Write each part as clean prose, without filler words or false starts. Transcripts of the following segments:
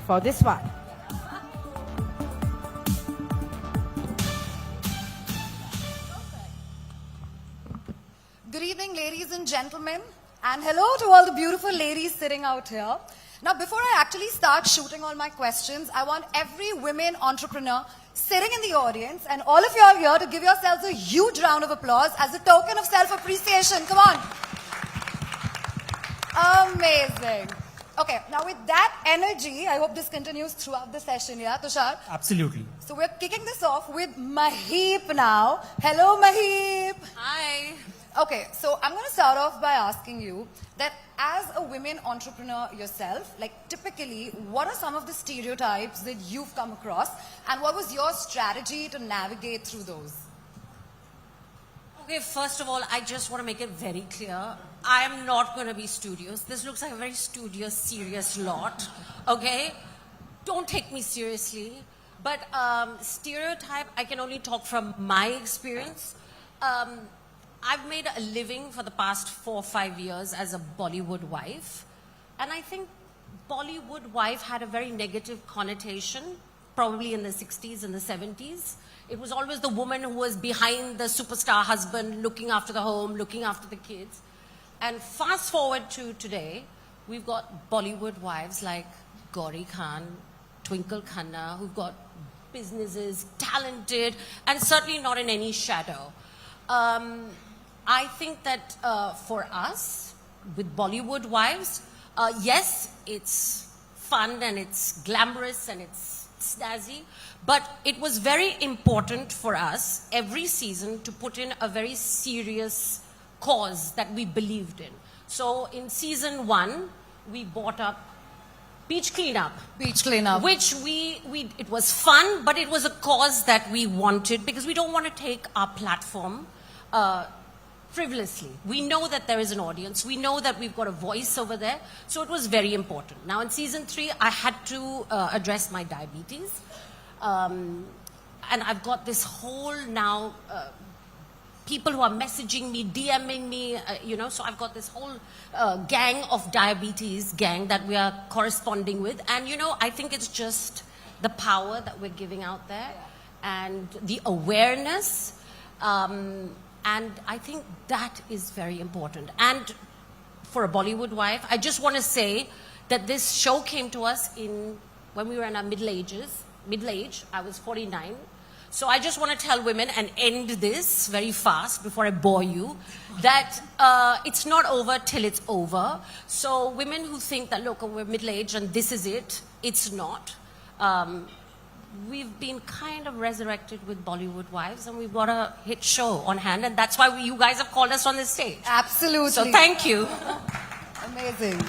for this one. Good evening, ladies and gentlemen, and hello to all the beautiful ladies sitting out here. Now, before I actually start shooting all my questions, I want every women entrepreneur sitting in the audience and all of you all here to give yourselves a huge round of applause as a token of self-appreciation. Come on. Amazing. Okay, now with that energy, I hope this continues throughout the session, yeah, Tushar? Absolutely. So we're kicking this off with Maheep now. Hello, Maheep. Hi. Okay, so I'm going to start off by asking you that as a women entrepreneur yourself, like typically, what are some of the stereotypes that you've come across and what was your strategy to navigate through those? Okay, first of all, I just want to make it very clear. I am not going to be studious. This looks like a very studious, serious lot. Okay? Don't take me seriously. But stereotype, I can only talk from my experience. I've made a living for the past 4 or 5 years as a Bollywood wife. And I think Bollywood wife had a very negative connotation, probably in the 60s and the 70s. It was always the woman who was behind the superstar husband, looking after the home, looking after the kids. And fast forward to today, we've got Bollywood wives like Gauri Khan, Twinkle Khanna, who've got businesses, talented, and certainly not in any shadow. I think that for us, with Bollywood wives, yes, it's fun and it's glamorous and it's snazzy, but it was very important for us every season to put in a very serious cause that we believed in. So in season 1, we brought up beach cleanup. Beach cleanup. Which it was fun, but it was a cause that we wanted because we don't want to take our platform frivolously. We know that there is an audience. We know that we've got a voice over there. So it was very important. Now in season 3, I had to address my diabetes. And I've got this whole now, people who are messaging me, DMing me, so I've got this whole gang of diabetes gang that we are corresponding with. And, I think it's just the power that we're giving out there and the awareness. And I think that is very important. And for a Bollywood wife, I just want to say that this show came to us when we were in our middle age. I was 49. So I just want to tell women and end this very fast before I bore you, that it's not over till it's over. So women who think that, look, we're middle-aged and this is it, it's not. We've been kind of resurrected with Bollywood wives and we've got a hit show on hand and that's why you guys have called us on this stage. Absolutely. So thank you. Amazing.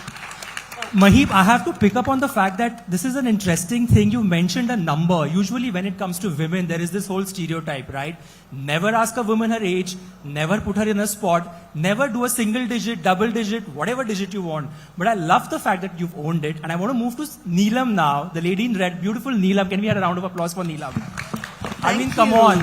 Maheep, I have to pick up on the fact that this is an interesting thing. You mentioned a number. Usually when it comes to women, there is this whole stereotype, right? Never ask a woman her age, never put her in a spot, never do a single digit, double digit, whatever digit you want. But I love the fact that you've owned it. And I want to move to Neelam now, the lady in red, beautiful Neelam. Can we have a round of applause for Neelam? Come on.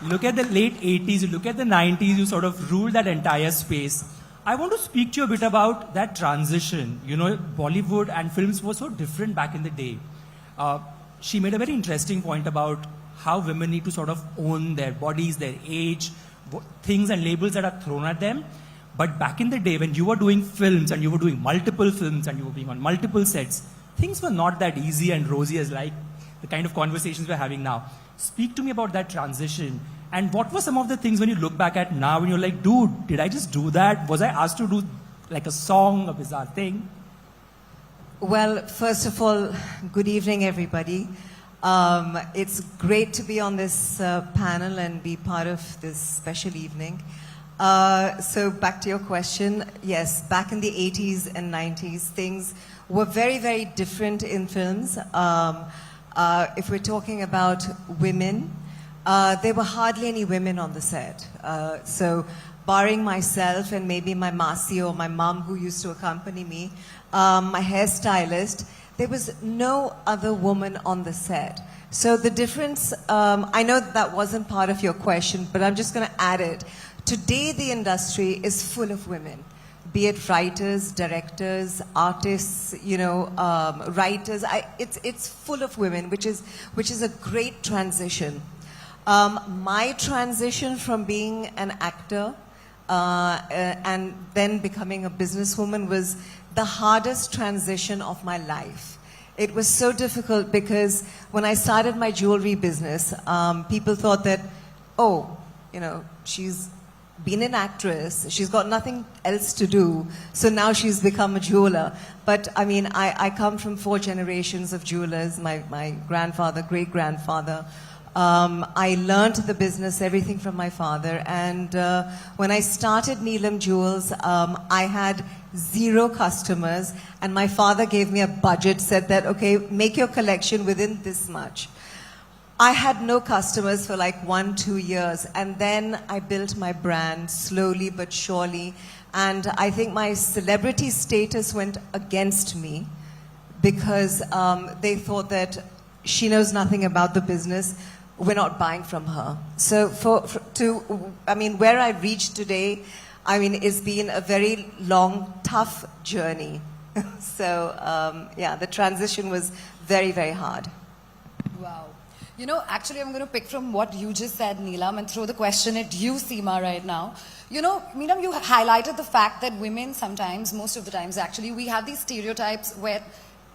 Look at the late 80s, you look at the 90s, you sort of ruled that entire space. I want to speak to you a bit about that transition. Bollywood and films were so different back in the day. She made a very interesting point about how women need to sort of own their bodies, their age, things and labels that are thrown at them. But back in the day, when you were doing films and you were doing multiple films and you were being on multiple sets, things were not that easy and rosy as like the kind of conversations we're having now. Speak to me about that transition. And what were some of the things when you look back at now and you're like, dude, did I just do that? Was I asked to do like a song, a bizarre thing? Well, first of all, good evening, everybody. It's great to be on this panel and be part of this special evening. So back to your question. Yes, back in the 80s and 90s, things were very, very different in films. If we're talking about women, there were hardly any women on the set. So barring myself and maybe my masi or my mom who used to accompany me, my hairstylist, there was no other woman on the set. So the difference, I know that wasn't part of your question, but I'm just going to add it. Today the industry is full of women. be it writers, directors, artists, writers. It's full of women, which is a great transition. My transition from being an actor and then becoming a businesswoman was the hardest transition of my life. It was so difficult because when I started my jewelry business, people thought that, she's been an actress, she's got nothing else to do, so now she's become a jeweler. But I mean, I come from 4 generations of jewelers, my grandfather, great-grandfather. I learned the business, everything from my father. And when I started Neelam Jewels, I had 0 customers. And my father gave me a budget, said that, okay, make your collection within this much. I had no customers for like 1-2 years. And then I built my brand slowly but surely. And I think my celebrity status went against me because they thought that she knows nothing about the business. We're not buying from her. So where I've reached today, it's been a very long, tough journey. So, the transition was very, very hard. Wow. Actually, I'm going to pick from what you just said, Neelam, and throw the question at you, Seema, right now. Neelam, you highlighted the fact that women sometimes, most of the times actually, we have these stereotypes where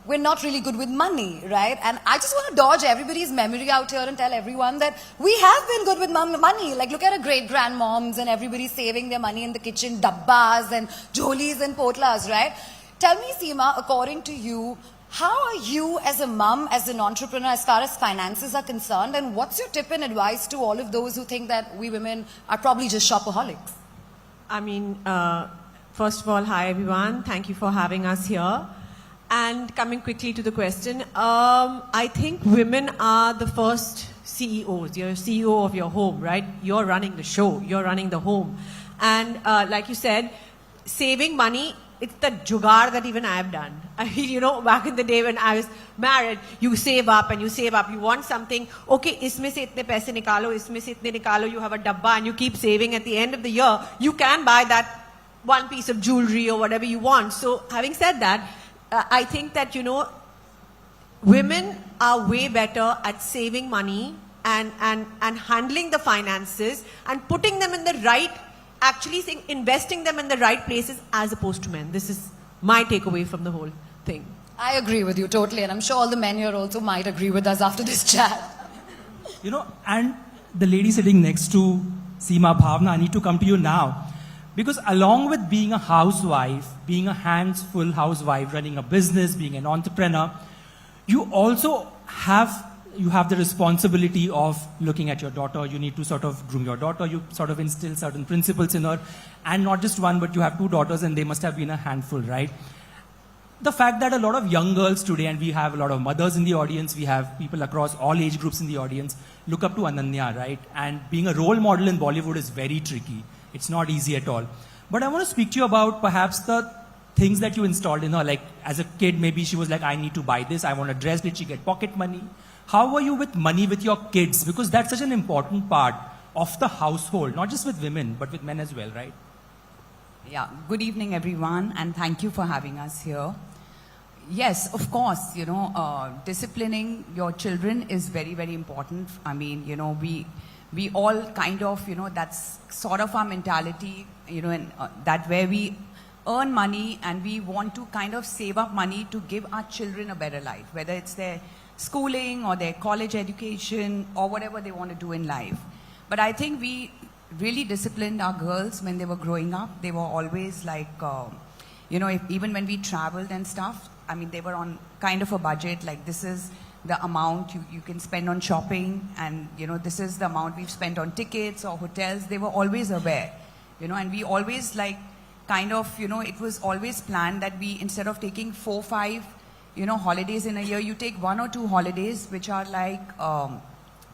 we're not really good with money, right? And I just want to dodge everybody's memory out here and tell everyone that we have been good with money. Like, look at our great-grandmoms and everybody saving their money in the kitchen, dabbas and jolis and potlas, right? Tell me, Seema, according to you, how are you as a mum, as an entrepreneur, as far as finances are concerned? And what's your tip and advice to all of those who think that we women are probably just shopaholics? First of all, hi everyone. Thank you for having us here. And coming quickly to the question, I think women are the first CEOs. You're a CEO of your home, right? You're running the show. You're running the home. And like you said, saving money, it's the jugaad that even I have done. Back in the day when I was married, you save up and you save up. You want something, okay, isme se itne paise nikalo, isme se itne nikalo, you have a dabba and you keep saving. At the end of the year, you can buy that one piece of jewelry or whatever you want. So having said that, I think that, women are way better at saving money and handling the finances and putting them in the right, investing them in the right places as opposed to men. This is my takeaway from the whole thing. I agree with you totally, and I'm sure all the men here also might agree with us after this chat. And the lady sitting next to Seema, Bhavana, I need to come to you now. Because along with being a housewife, being a hands-full housewife, running a business, being an entrepreneur, you also have the responsibility of looking at your daughter. You need to sort of groom your daughter. You sort of instill certain principles in her. And not just one, but you have 2 daughters and they must have been a handful, right? The fact that a lot of young girls today, and we have a lot of mothers in the audience, we have people across all age groups in the audience, look up to Ananya, right? And being a role model in Bollywood is very tricky. It's not easy at all. But I want to speak to you about perhaps the things that you installed in her. Like as a kid, maybe she was like, I need to buy this. I want a dress. Did she get pocket money? How were you with money with your kids? Because that's such an important part of the household, not just with women, but with men as well, right? Yeah, good evening everyone and thank you for having us here. Yes, of course, disciplining your children is very, very important. We all kind of, that's sort of our mentality, and that where we earn money and we want to kind of save up money to give our children a better life, whether it's their schooling or their college education or whatever they want to do in life. But I think we really disciplined our girls when they were growing up. They were always like, even when we traveled and stuff, they were on kind of a budget, like this is the amount you can spend on shopping and, this is the amount we've spent on tickets or hotels. They were always aware, and we always it was always planned that we, instead of taking 4, 5, holidays in a year, you take 1 or 2 holidays which are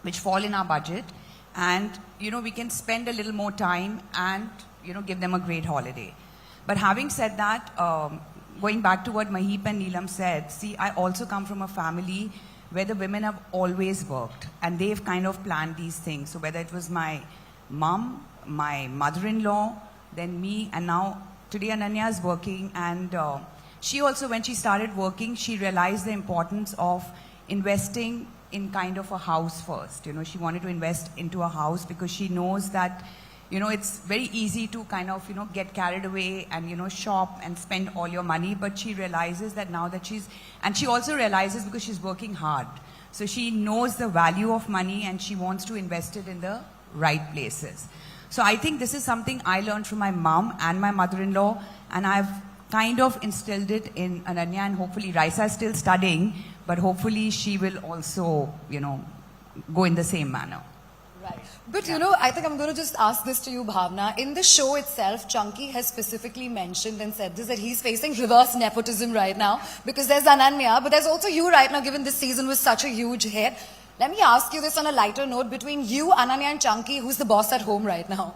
which fall in our budget and, we can spend a little more time and, give them a great holiday. But having said that, going back to what Maheep and Neelam said, see, I also come from a family where the women have always worked and they've kind of planned these things. So whether it was my mom, my mother-in-law, then me, and now today Ananya is working, and she also, when she started working, she realized the importance of investing in kind of a house first. You know, she wanted to invest into a house because she knows that, you know, it's very easy to kind of, you know, get carried away and, you know, shop and spend all your money. But she realizes that now that and she also realizes because she's working hard. So she knows the value of money and she wants to invest it in the right places. So I think this is something I learned from my mom and my mother-in-law, and I've kind of instilled it in Ananya, and hopefully Raisa is still studying, but hopefully she will also, you know, go in the same manner. Right. But you know, I think I'm going to just ask this to you, Bhavana. In the show itself, Chunky has specifically mentioned and said this, that he's facing reverse nepotism right now because there's Ananya, but there's also you right now, given this season was such a huge hit. Let me ask you this on a lighter note. Between you, Ananya and Chunky, who's the boss at home right now?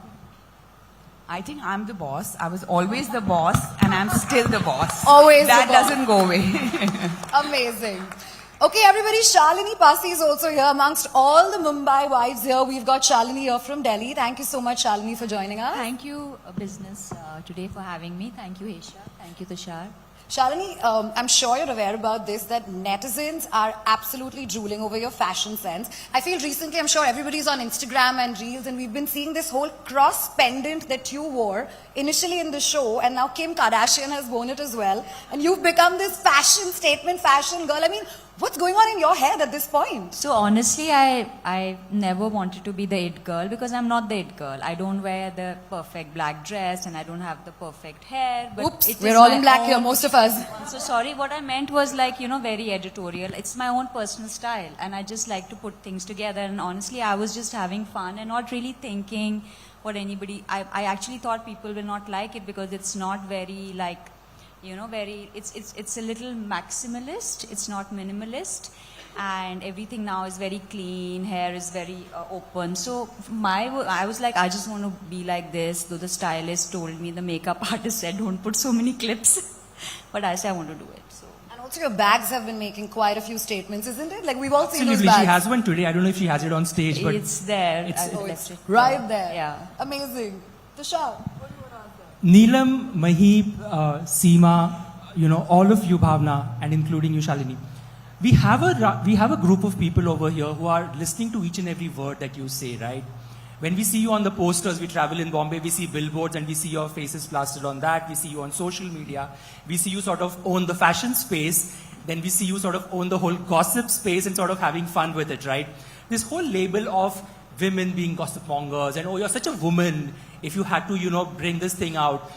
I think I'm the boss. I was always the boss and I'm still the boss. Always that the boss. Doesn't go away. Amazing. Okay, everybody, Shalini Passi is also here. Amongst all the Mumbai wives here, we've got Shalini here from Delhi. Thank you so much, Shalini, for joining us. Thank you, Business, today for having me. Thank you, Aisha. Thank you, Tushar. Shalini, I'm sure you're aware about this, that netizens are absolutely drooling over your fashion sense. I feel recently, I'm sure everybody's on Instagram and Reels, and we've been seeing this whole cross pendant that you wore initially in the show, and now Kim Kardashian has worn it as well. And you've become this fashion statement, fashion girl. I mean, what's going on in your head at this point? So honestly, I never wanted to be the it girl because I'm not the it girl. I don't wear the perfect black dress and I don't have the perfect hair. But Oops, it we're is all my in black own- here, most of us. So sorry, what I meant was like, you know, very editorial. It's my own personal style and I just like to put things together, and honestly, I was just having fun and not really thinking what anybody, I actually thought people will not like it because it's not very like, you know, very, it's a little maximalist, it's not minimalist, and everything now is very clean, hair is very open. So I was like, I just want to be like this, though the stylist told me, the makeup artist said, don't put so many clips, but I said I want to do it. So. And also your bags have been making quite a few statements, isn't it? Like we've all seen those Absolutely, bags. she has one today. I don't know if she has it on stage, but It's there. it's- I've Oh, left it's it right there. Yeah. Amazing. Tushar. Neelam, Maheep, Seema, you know, all of you, Bhavna, and including you, Shalini. We have a group of people over here who are listening to each and every word that you say, right? When we see you on the posters, we travel in Bombay, we see billboards and we see your faces plastered on that. We see you on social media. We see you sort of own the fashion space. Then we see you sort of own the whole gossip space and sort of having fun with it, right? This whole label of women being gossip mongers and, oh, you're such a woman if you had to, you know, bring this thing out.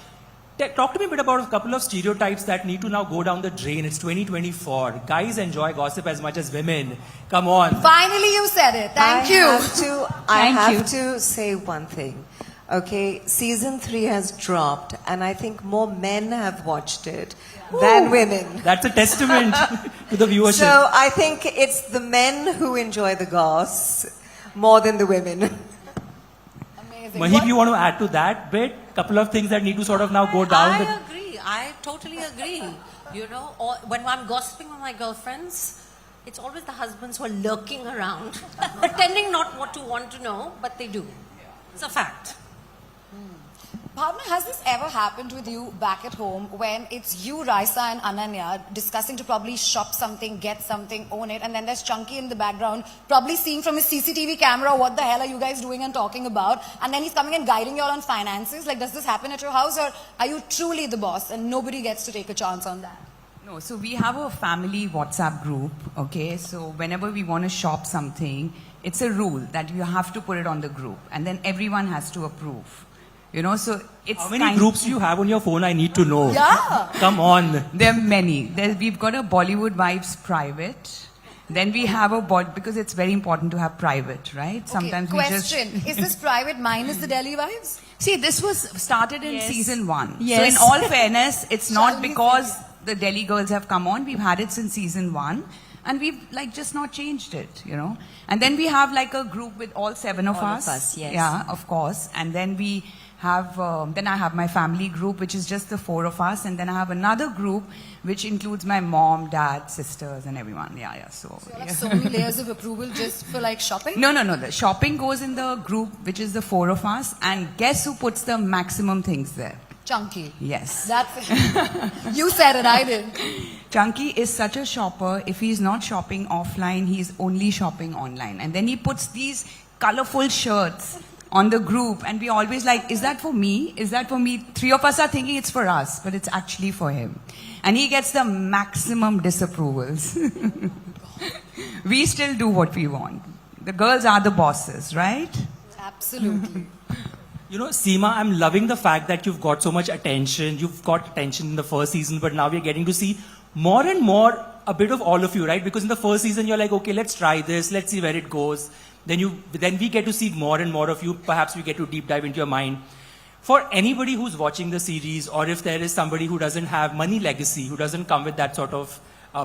Talk to me a bit about a couple of stereotypes that need to now go down the drain. It's 2024. Guys enjoy gossip as much as women. Come on. Finally you said it. Thank you. I Thank you. have to say one thing. Okay, season 3 has dropped, and I think more men have watched it than women. That's a testament to the viewership. So I think it's the men who enjoy the goss more than the women. Amazing. Maheep, you want to add to that bit? Couple of things that need to sort of now go down. I agree. I totally agree. You know, when I'm gossiping with my girlfriends, it's always the husbands who are lurking around, pretending not what to want to know, but they do. It's a fact. Bhavna, has this ever happened with you back at home when it's you, Raisa and Ananya discussing to probably shop something, get something, own it, and then there's Chunky in the background probably seeing from his CCTV camera what the hell are you guys doing and talking about, and then he's coming and guiding you all on finances? Like, does this happen at your house, or are you truly the boss and nobody gets to take a chance on that? No, so we have a family WhatsApp group, okay? So whenever we want to shop something, it's a rule that you have to put it on the group, and then everyone has to approve. You know, so it's How many groups do you have on your phone? I need to know. Yeah. Come on. There are many. We've got a Bollywood Vibes private. Then we have because it's very important to have private, right? Sometimes okay, we just... question. Is this private minus the Delhi vibes? See, this was started in Yes. season 1. Yes. So in all fairness, it's not Shalini, because the Delhi girls have come on. We've had it since season 1. And we've like just not changed it, you know. And then we have like a group with all 7 of All of us. us, yes. Yeah, of course. And then we have, then I have my family group, which is just the 4 of us. And then I have another group, which includes my mom, dad, sisters, and everyone. Yeah. So You all have so many layers of approval just for like shopping? No. The shopping goes in the group, which is the 4 of us. And guess who puts the maximum things there? Chunky. Yes. That's it. You said it, I didn't. Chunky is such a shopper. If he's not shopping offline, he's only shopping online. And then he puts these colorful shirts on the group, and we always like, is that for me? Is that for me? 3 of us are thinking it's for us, but it's actually for him. And he gets the maximum disapprovals. We still do what we want. The girls are the bosses, right? Absolutely. You know, Seema, I'm loving the fact that you've got so much attention. You've got attention in the first season, but now we're getting to see more and more a bit of all of you, right? Because in the first season, you're like, okay, let's try this. Let's see where it goes. Then we get to see more and more of you. Perhaps we get to deep dive into your mind. For anybody who's watching the series, or if there is somebody who doesn't have money legacy, who doesn't come with that sort of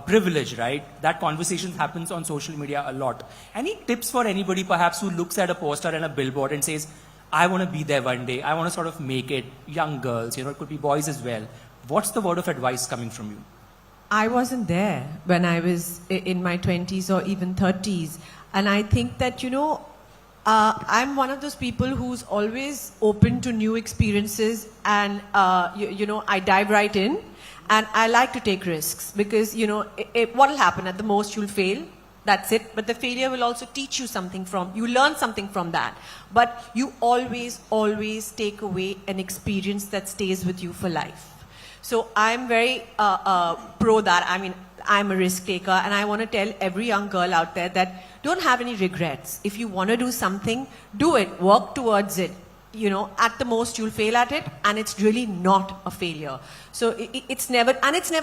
privilege, right? That conversation happens on social media a lot. Any tips for anybody perhaps who looks at a poster and a billboard and says, I want to be there one day. I want to sort of make it. Young girls, you know, it could be boys as well. What's the word of advice coming from you? I wasn't there when I was in my 20s or even 30s. And I think that, you know, I'm one of those people who's always open to new experiences, and, you know, I dive right in, and I like to take risks because, you know, what will happen? At the most, you'll fail. That's it. But the failure will also teach you something you learn something from that. But you always, always take away an experience that stays with you for life. So I'm very pro that. I mean, I'm a risk taker, and I want to tell every young girl out there that don't have any regrets. If you want to do something, do it. Work towards it. You know, at the most you'll fail at it, and it's really not a failure. So it's never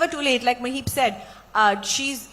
too late. Like Maheep said, she's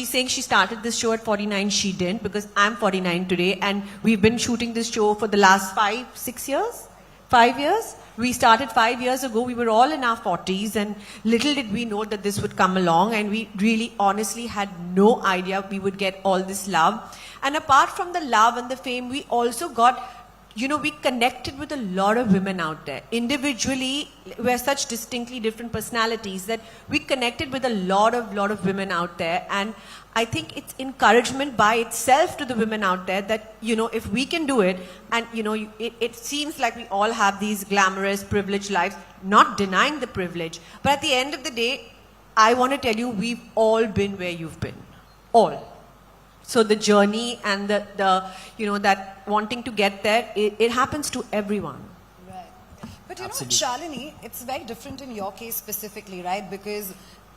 saying she started this show at 49. She didn't, because I'm 49 today, and we've been shooting this show for the last 5 years. 5 years. We started 5 years ago. We were all in our 40s, and little did we know that this would come along, and we really honestly had no idea we would get all this love. And apart from the love and the fame, we also got, you know, we connected with a lot of women out there. Individually, we're such distinctly different personalities that we connected with a lot of women out there. And I think it's encouragement by itself to the women out there that, you know, if we can do it, and, you know, it seems like we all have these glamorous, privileged lives, not denying the privilege. But at the end of the day, I want to tell you, we've all been where you've been. All. So the journey and the you know, that wanting to get there, it happens to everyone. Right. But you Absolutely. know, Shalini, it's very different in your case specifically, right? Because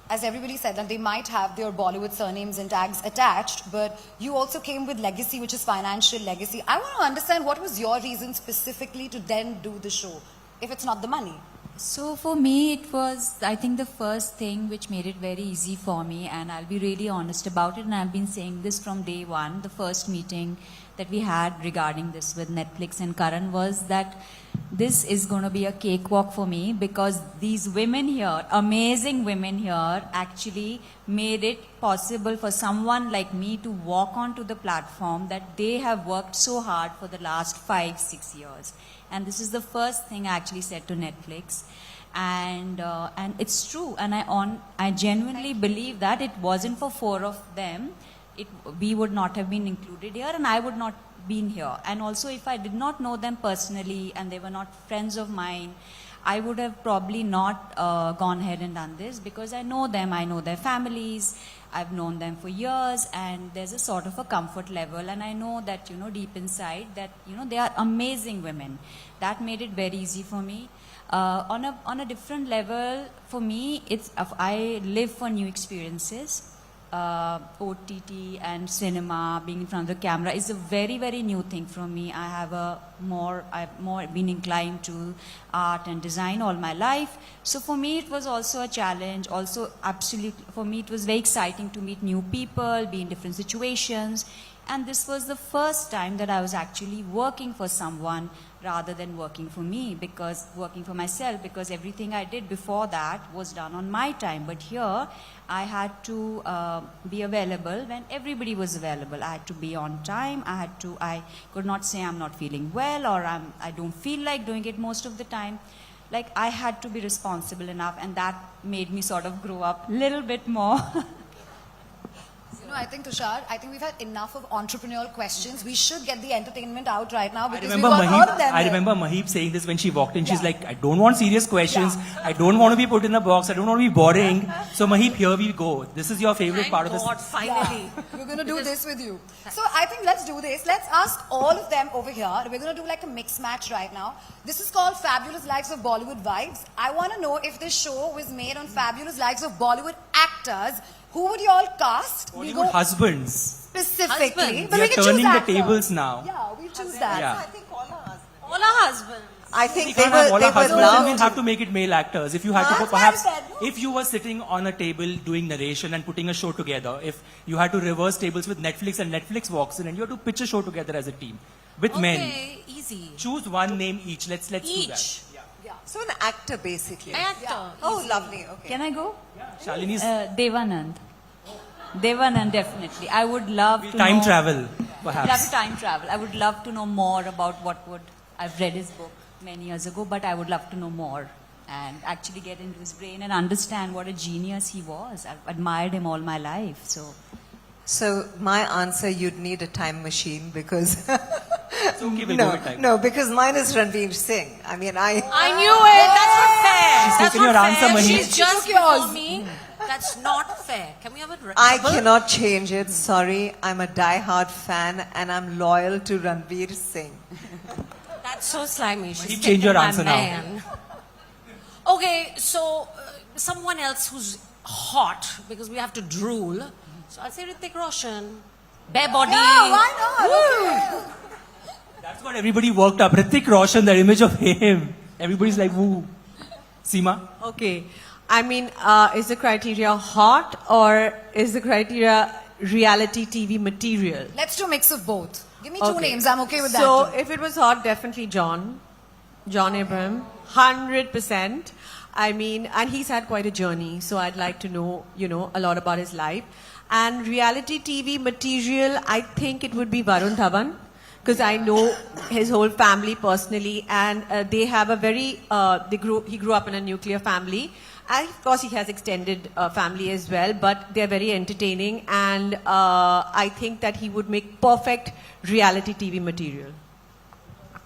as everybody said, that they might have their Bollywood surnames and tags attached, but you also came with legacy, which is financial legacy. I want to understand, what was your reason specifically to then do the show, if it's not the money? So for me, it was, I think, the first thing which made it very easy for me, and I'll be really honest about it, and I've been saying this from day one. The first meeting that we had regarding this with Netflix and Karan was that this is going to be a cakewalk for me, because these women here, amazing women here, actually made it possible for someone like me to walk onto the platform that they have worked so hard for the last 5-6 years. And this is the first thing I actually said to Netflix. And it's true. And I genuinely believe that it wasn't for 4 of them, we would not have been included here, and I would not been here. And also, if I did not know them personally and they were not friends of mine, I would have probably not gone ahead and done this, because I know them, I know their families, I've known them for years, and there's a sort of a comfort level, and I know that, you know, deep inside that, you know, they are amazing women. That made it very easy for me. On a different level, for me, I live for new experiences. OTT and cinema, being in front of the camera, is a very, very new thing for me. I've more been inclined to art and design all my life. So for me, it was also a challenge. Also, absolutely, for me, it was very exciting to meet new people, be in different situations. And this was the first time that I was actually working for someone rather than working for myself, because everything I did before that was done on my time. But here, I had to be available when everybody was available. I had to be on time. I could not say I'm not feeling well, or I don't feel like doing it most of the time. Like, I had to be responsible enough, and that made me sort of grow up a little bit more. You know, I think, Tushar, I think we've had enough of entrepreneurial questions. We should get the entertainment out right now because we've got all of them I here. remember Maheep saying this when she walked in. She's like, I don't want serious questions. Yeah. I don't want to be put in a box. I don't want to be boring. So Maheep, here we go. This is your favorite Thank part of God, this. finally. We're going to do this with you. So I think let's do this. Let's ask all of them over here. We're going to do like a mix match right now. This is called Fabulous Lives of Bollywood Vibes. I want to know if this show was made on Fabulous Lives of Bollywood actors. Who would you all cast? We'll Bollywood go husbands. specifically. Husbands. But We we are can choose turning the actor. tables now. Yeah, we'll choose that. Yeah. All our husbands. I We think they can't have were all our husbands, then we'll loved. have to make it male actors. If you had to That's go, what I perhaps, said. if you were sitting on a table doing narration and putting a show together, if you had to reverse tables with Netflix and Netflix walks in and you had to pitch a show together as a team with men, Okay, easy. choose one name each. Let's do that. Each. So an actor, basically. Actor. Oh, lovely. Okay. Can I go? Shalini's Devanand. Devanand, definitely. I would love to time know, travel, Love perhaps. to time travel. I would love to know more about I've read his book many years ago, but I would love to know more and actually get into his brain and understand what a genius he was. I've admired him all my life. So my answer, you'd need a time machine because It's okay, we'll go with time. no, because mine is Ranveer Singh. I mean, I knew it. That's not fair. She's That's taken not your answer, fair. Maheep. She's just She took yours. before me. That's not fair. Can we have it? I cannot change it. Sorry, I'm a die-hard fan and I'm loyal to Ranveer Singh. That's so slimy. She's Maheep, change your taken my answer now. man. Okay, so someone else who's hot because we have to drool. So I'll say Hrithik Roshan. Bare body. Yeah, why not? Okay. That's what everybody worked up. Hrithik Roshan, the image of him. Everybody's like, woo. Seema? Okay. I mean, is the criteria hot or is the criteria reality TV material? Let's do a mix of both. Give me two Okay. names. I'm okay with that. So too. if it was hot, definitely John Abraham, 100%. I mean, and he's had quite a journey, so I'd like to know, a lot about his life. And reality TV material, I think it would be Varun Dhawan, because I know his whole family personally, and they have a very, he grew up in a nuclear family. And of course, he has extended family as well, but they're very entertaining, and I think that he would make perfect reality TV material.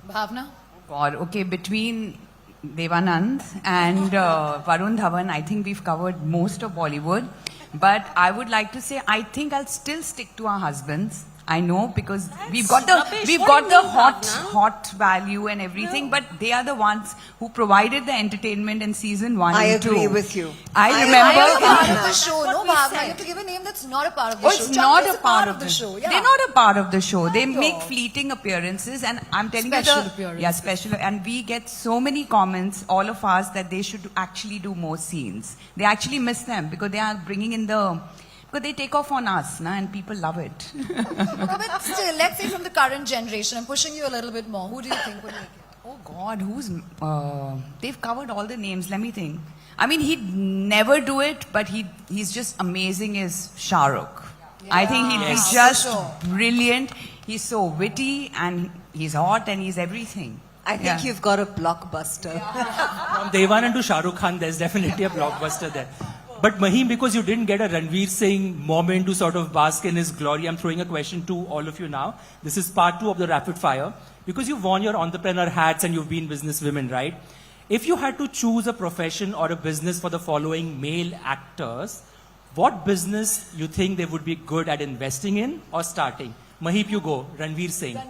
Bhavna? God, okay, between Devanand and Varun Dhawan, I think we've covered most of Bollywood. But I would like to say, I think I'll still stick to our husbands. I know because we've got rubbish. the What do you mean, hot Bhavna? hot value and everything, but they are the ones who provided the entertainment in season 1 I and 2. agree with you. I I am remember. a part of the show. No, Bhavna. You have to give a name that's not a part of the Oh, show. it's Chunk not is a part of the show. Yeah. They're not a part of the show. They No. make fleeting appearances, and I'm telling Special you, appearances. yeah, special. And we get so many comments, all of us, that they should actually do more scenes. They actually miss them because they are bringing in because they take off on us, and people love it. No, but still, let's say from the current generation, I'm pushing you a little bit more. Who do you think would make it? Oh God, they've covered all the names. Let me think. I mean, he'd never do it, but he's just amazing as Shah Rukh. I think he'd Yes. be just Sure. brilliant. He's so witty and he's hot and he's everything. I think Yeah. you've got a blockbuster. From Devanand to Shah Rukh Khan, there's definitely a blockbuster there. But Maheem, because you didn't get a Ranveer Singh moment to sort of bask in his glory, I'm throwing a question to all of you now. This is part 2 of the rapid fire. Because you've worn your entrepreneur hats and you've been businesswomen, right? If you had to choose a profession or a business for the following male actors, what business you think they would be good at investing in or starting? Maheep, you go. Ranveer Singh.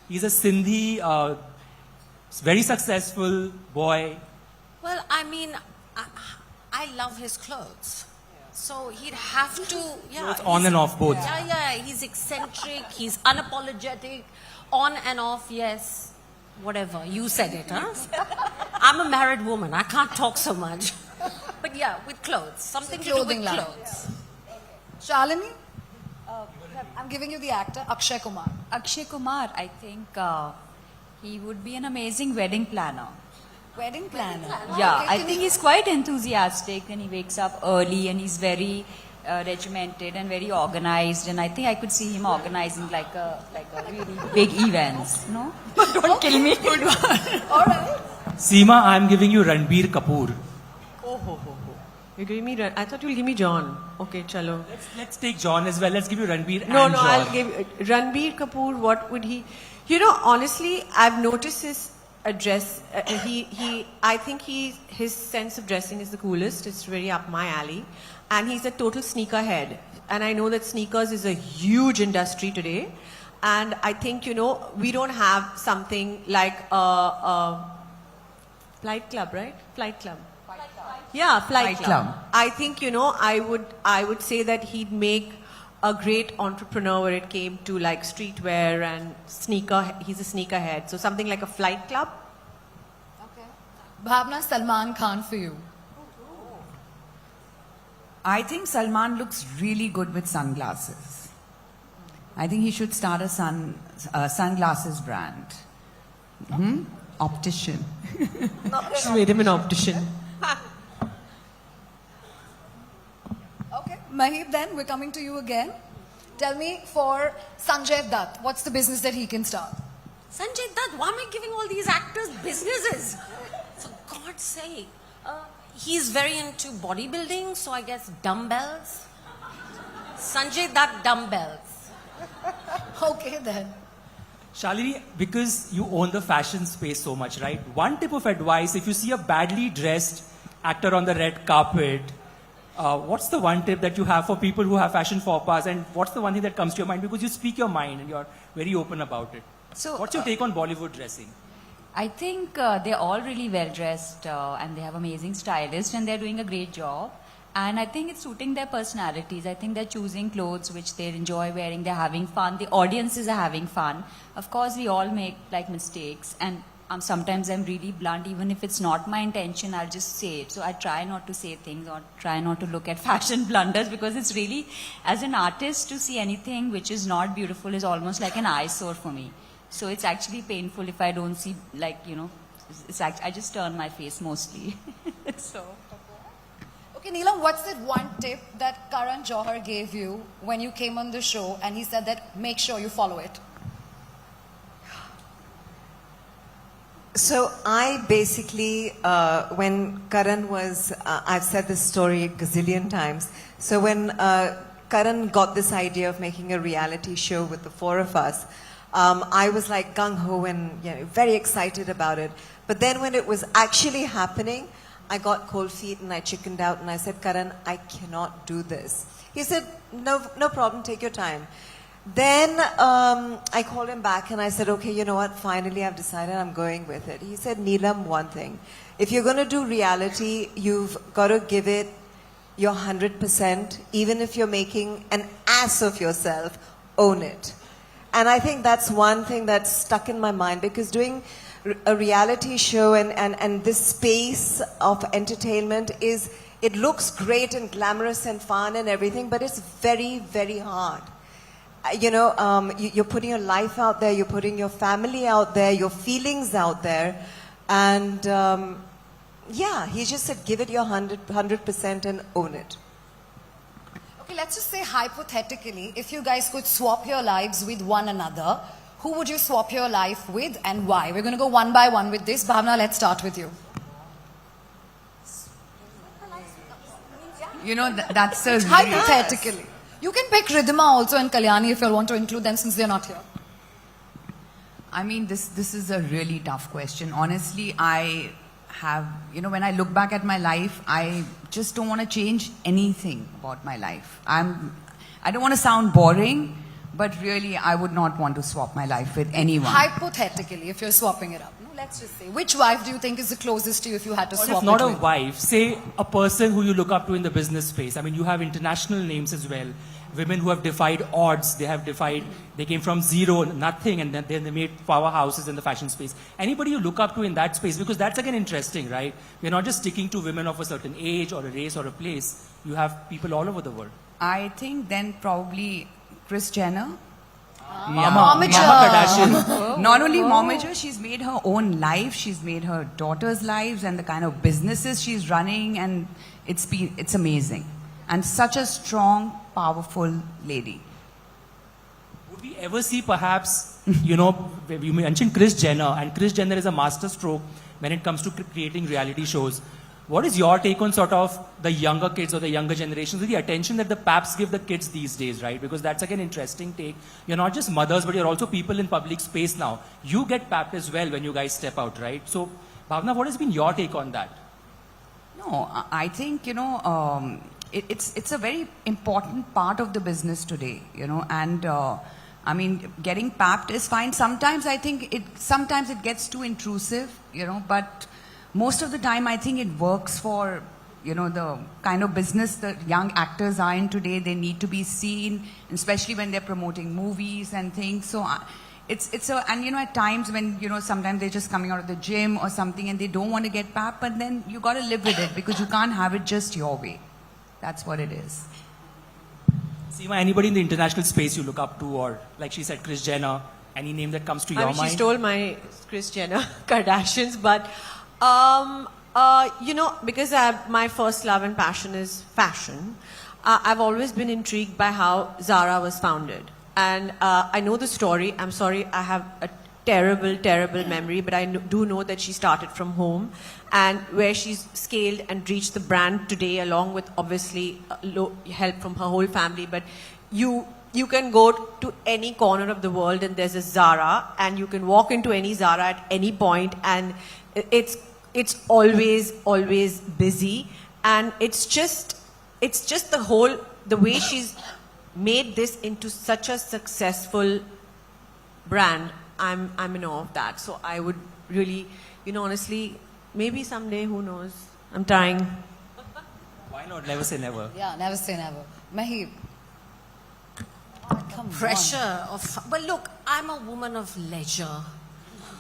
He's a Sindhi, very successful boy. Well, I mean, I love his clothes. So he'd have to, yeah. Clothes on and off both. Yeah. He's eccentric, he's unapologetic, on and off, yes. Whatever, you said it, huh? I'm a married woman, I can't talk so much. But yeah, with clothes, something to do Clothing with line. clothes. Shalini? I'm giving you the actor, Akshay Kumar. Akshay Kumar, I think he would be an amazing wedding planner. Wedding planner. Yeah, Okay, I can think you- he's quite enthusiastic and he wakes up early and he's very regimented and very organized, and I think I could see him organizing like a really big events. No, don't kill me. Good one. All right. Seema, I'm giving you Ranbir Kapoor. Oh, ho, ho, ho. You're giving me. I thought you'll give me John. Okay, chalo. Let's take John as well. Let's give you Ranbir No, and no, John. I'll give Ranbir Kapoor. What would he? You know, honestly, I've noticed his address. I think his sense of dressing is the coolest. It's very up my alley, and he's a total sneakerhead. And I know that sneakers is a huge industry today, and I think we don't have something like a flight club, right? Flight club. Yeah, flight club. I think I would say that he'd make a great entrepreneur where it came to like streetwear and sneaker. He's a sneakerhead, so something like a flight club. Okay. Bhavana, Salman Khan for you. I think Salman looks really good with sunglasses. I think he should start a sunglasses brand. Optician. She made him an optician. Okay, Maheep, then we're coming to you again. Tell me, for Sanjay Dutt, what's the business that he can start? Sanjay Dutt, why am I giving all these actors businesses? For God's sake. He's very into bodybuilding, so I guess dumbbells. Sanjay Dutt dumbbells. Okay, then. Shalini, because you own the fashion space so much, right? One tip of advice, if you see a badly dressed actor on the red carpet, what's the one tip that you have for people who have fashion faux pas, and what's the one thing that comes to your mind? Because you speak your mind and you're very open about it. So, what's your take on Bollywood dressing? I think they're all really well dressed and they have amazing stylists and they're doing a great job. And I think it's suiting their personalities. I think they're choosing clothes which they enjoy wearing. They're having fun. The audiences are having fun. Of course, we all make like mistakes. And sometimes I'm really blunt. Even if it's not my intention, I'll just say it. So I try not to say things or try not to look at fashion blunders, because it's really, as an artist, to see anything which is not beautiful is almost like an eyesore for me. So it's actually painful if I don't see, like, I just turn my face mostly. So. Okay, Neelam, what's that one tip that Karan Johar gave you when you came on the show and he said that make sure you follow it? So I basically, when Karan was, I've said this story a gazillion times. So when Karan got this idea of making a reality show with the four of us, I was like gung-ho and very excited about it. But then when it was actually happening, I got cold feet and I chickened out and I said, Karan, I cannot do this. He said, no problem, take your time. Then I called him back and I said, okay, you know what, finally I've decided I'm going with it. He said, Neelam, one thing. If you're going to do reality, you've got to give it your 100%. Even if you're making an ass of yourself, own it. And I think that's one thing that's stuck in my mind, because doing a reality show and this space of entertainment it looks great and glamorous and fun and everything, but it's very, very hard. You're putting your life out there, you're putting your family out there, your feelings out there. And he just said, give it your 100% and own it. Okay, let's just say hypothetically, if you guys could swap your lives with one another, who would you swap your life with and why? We're going to go one by one with this. Bhavana, let's start with you. That's a Hypothetically. You can pick Ridhima also and Kalyani if you want to include them since they're not here. I mean, this is a really tough question. Honestly, I have, when I look back at my life, I just don't want to change anything about my life. I don't want to sound boring, but really, I would not want to swap my life with anyone. Hypothetically, if you're swapping it up. No, let's just say, which wife do you think is the closest to you if you had to Or swap if not it a with? wife, say a person who you look up to in the business space. I mean, you have international names as well. Women who have defied odds, they came from zero, nothing, and then they made powerhouses in the fashion space. Anybody you look up to in that space, because that's again interesting, right? We're not just sticking to women of a certain age or a race or a place. You have people all over the world. I think then probably Kris Jenner. Mama Kardashian. Not only Momager, she's made her own life, she's made her daughter's lives and the kind of businesses she's running, and it's amazing. And such a strong, powerful lady. Would we ever see perhaps, you mentioned Kris Jenner, and Kris Jenner is a master stroke when it comes to creating reality shows. What is your take on sort of the younger kids or the younger generations with the attention that the paps give the kids these days, right? Because that's like an interesting take. You're not just mothers, but you're also people in public space now. You get papped as well when you guys step out, right? So, Bhavana, what has been your take on that? No, I think, it's a very important part of the business today, and I mean, getting papped is fine. Sometimes I think sometimes it gets too intrusive, but most of the time I think it works for, the kind of business that young actors are in today. They need to be seen, especially when they're promoting movies and things. So and at times when, sometimes they're just coming out of the gym or something and they don't want to get papped, but then you got to live with it because you can't have it just your way. That's what it is. Seema, anybody in the international space you look up to, or like she said, Kris Jenner, any name that comes to your mind? She stole my Kris Jenner Kardashians, but because my first love and passion is fashion, I've always been intrigued by how Zara was founded. And I know the story. I'm sorry, I have a terrible, terrible memory, but I do know that she started from home and where she's scaled and reached the brand today, along with obviously help from her whole family. But you can go to any corner of the world and there's a Zara, and you can walk into any Zara at any point, and it's always busy, and it's just the way she's made this into such a successful brand. I'm in awe of that. So I would really, honestly, maybe someday, who knows? I'm trying. Why not? Never say never. Yeah, never say never. Maheep. Come Pressure of, well, look, I'm a woman of leisure.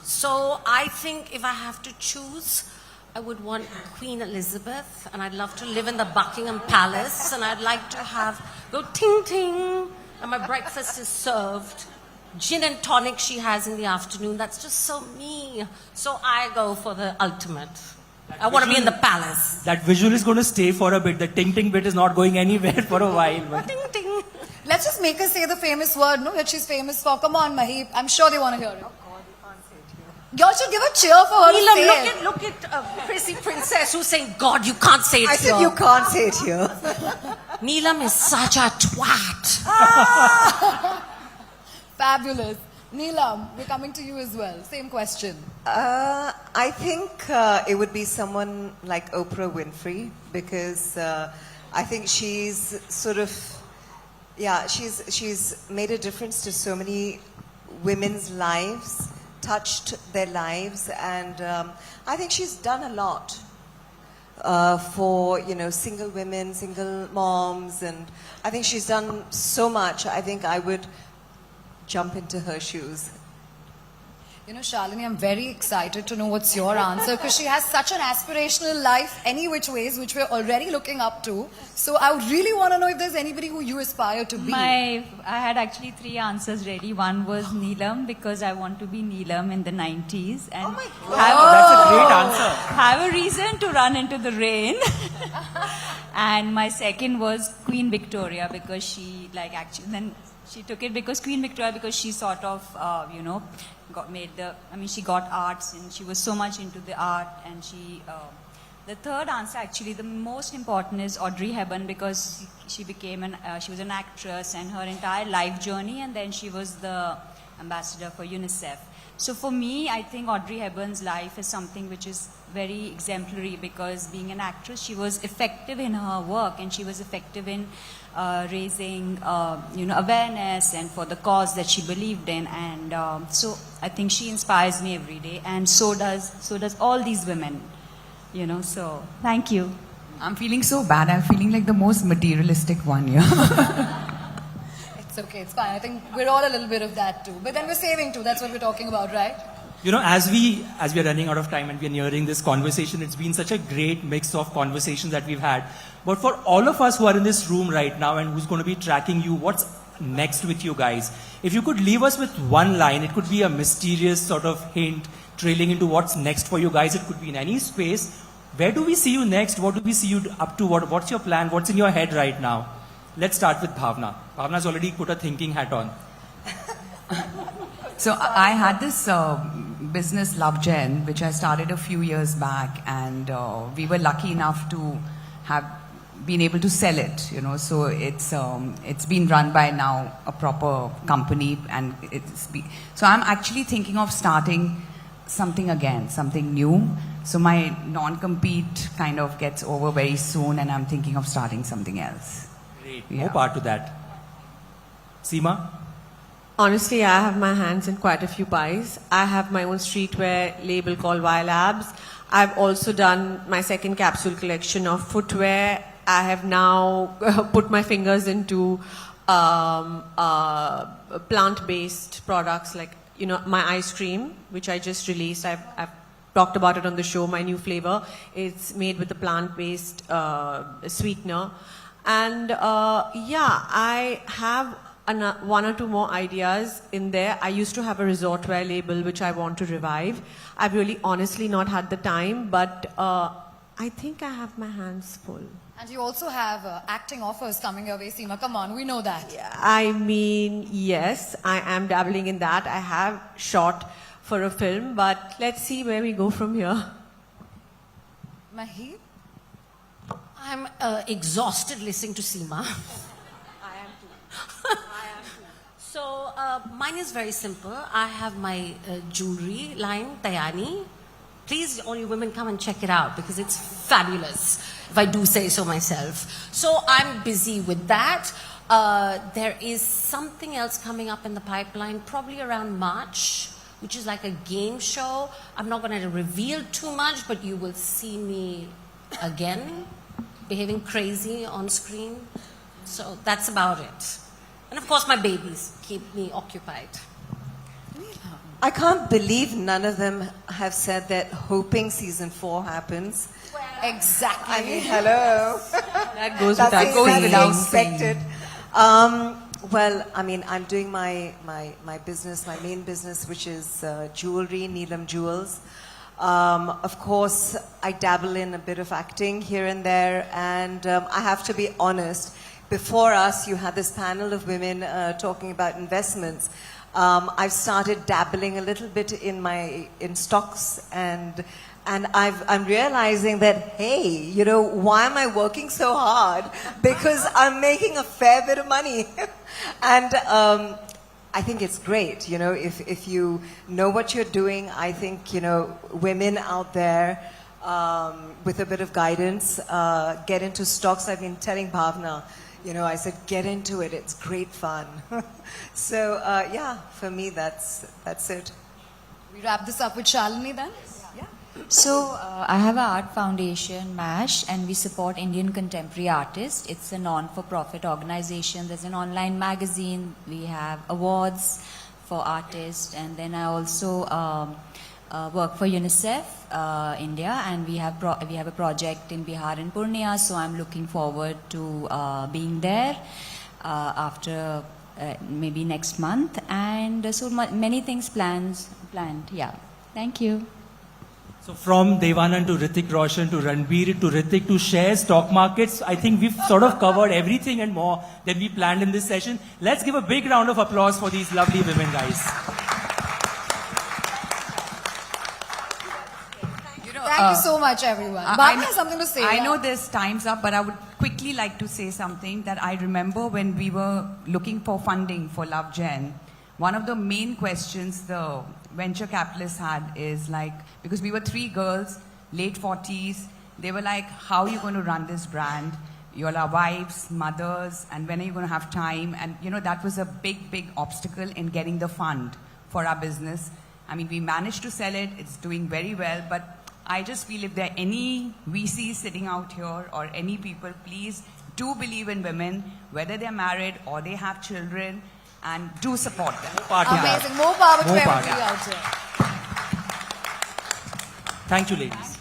So I think if I have to choose, I would want Queen Elizabeth, and I'd love to live in the Buckingham Palace, and I'd like to go ting ting, and my breakfast is served. Gin and tonic she has in the afternoon. That's just so me. So I go for the ultimate. I want to be in the palace. That visual is going to stay for a bit. The ting ting bit is not going anywhere for a while. But Ting ting. Let's just make her say the famous word, no, that she's famous for. Come on, Maheep. I'm sure they want to hear it. Y'all should give a cheer for her to say it. Look at Prissy Princess who's saying, God, you can't say it I said you can't say it here. Neelam is such a twat. Fabulous. Neelam, we're coming to you as well. Same question. I think it would be someone like Oprah Winfrey, because I think she's sort of, she's made a difference to so many women's lives, touched their lives, and I think she's done a lot for, single women, single moms, and I think she's done so much. I think I would jump into her shoes. Shalini, I'm very excited to know what's your answer, because she has such an aspirational life, any which ways, which we're already looking up to. So I would really want to know if there's anybody who you aspire to be. I had actually 3 answers ready. One was Neelam, because I want to be Neelam in the 90s. And Oh my God. that's a great answer. have a reason to run into the rain. And my second was Queen Victoria, because she she took it because Queen Victoria, because she sort of, she got arts, and she was so much into the art, and the third answer, actually, the most important is Audrey Hepburn, because she became she was an actress, and her entire life journey, and then she was the ambassador for UNICEF. So for me, I think Audrey Hepburn's life is something which is very exemplary, because being an actress, she was effective in her work, and she was effective in raising awareness and for the cause that she believed in, and so I think she inspires me every day, and so does all these women, so thank you. I'm feeling so bad. I'm feeling like the most materialistic one here. It's okay, it's fine. I think we're all a little bit of that too. But then we're saving too. That's what we're talking about, right? As we are running out of time and we're nearing this conversation, it's been such a great mix of conversations that we've had. But for all of us who are in this room right now and who's going to be tracking you, what's next with you guys? If you could leave us with one line, it could be a mysterious sort of hint trailing into what's next for you guys. It could be in any space. Where do we see you next? What do we see you up to? What's your plan? What's in your head right now? Let's start with Bhavana. Bhavana's already put a thinking hat on. So I had this business, Love Gen, which I started a few years back, and we were lucky enough to have been able to sell it. So it's been run by now a proper company, and so I'm actually thinking of starting something again, something new. So my non-compete kind of gets over very soon, and I'm thinking of starting something else. Great. Yeah. More power to that. Seema? Honestly, I have my hands in quite a few pies. I have my own streetwear label called Y Labs. I've also done my second capsule collection of footwear. I have now put my fingers into plant-based products like, my ice cream, which I just released. I've talked about it on the show, my new flavor. It's made with a plant-based sweetener. And I have one or two more ideas in there. I used to have a resort wear label which I want to revive. I've really honestly not had the time, but I think I have my hands full. And you also have acting offers coming your way, Seema. Come on, we know that. I mean, yes, I am dabbling in that. I have shot for a film, but let's see where we go from here. Maheep? I'm exhausted listening to Seema. So mine is very simple. I have my jewelry line, Tayani. Please, all you women, come and check it out because it's fabulous, if I do say so myself. So I'm busy with that. There is something else coming up in the pipeline, probably around March, which is like a game show. I'm not going to reveal too much, but you will see me again behaving crazy on screen. So that's about it. And of course, my babies keep me occupied. I can't believe none of them have said that hoping season 4 happens. Exactly. I mean, hello. That goes That's without saying. expected. Well, I mean, I'm doing my business, my main business, which is jewelry, Neelam Jewels. Of course, I dabble in a bit of acting here and there, and I have to be honest. Before us, you had this panel of women talking about investments. I've started dabbling a little bit in stocks, and I'm realizing that, hey, why am I working so hard? Because I'm making a fair bit of money, and I think it's great. If you know what you're doing, I think women out there with a bit of guidance get into stocks. I've been telling Bhavana. I said, get into it. It's great fun. So, for me, that's it. We wrap this up with Shalini then? Yeah. So, I have an art foundation, MASH, and we support Indian contemporary artists. It's a non-for-profit organization. There's an online magazine. We have awards for artists. And then I also work for UNICEF India, and we have a project in Bihar and Purnia, so I'm looking forward to being there after maybe next month, and so many things planned. Yeah, thank you. So from Devanan to Hrithik Roshan to Ranbir to Hrithik to share stock markets, I think we've sort of covered everything and more than we planned in this session. Let's give a big round of applause for these lovely women, guys. Thank you so much, everyone. Bhavana has something to say. I know this time's up, but I would quickly like to say something that I remember when we were looking for funding for Love Gen. One of the main questions the venture capitalists had is like, because we were 3 girls, late 40s, they were like, how are you going to run this brand? You all are wives, mothers, and when are you going to have time? And that was a big obstacle in getting the fund for our business. I mean, we managed to sell it, it's doing very well, but I just feel if there are any VCs sitting out here or any people, please do believe in women, whether they're married or they have children, and do support them. Amazing. More power to More power. everybody out here. Thank you, ladies.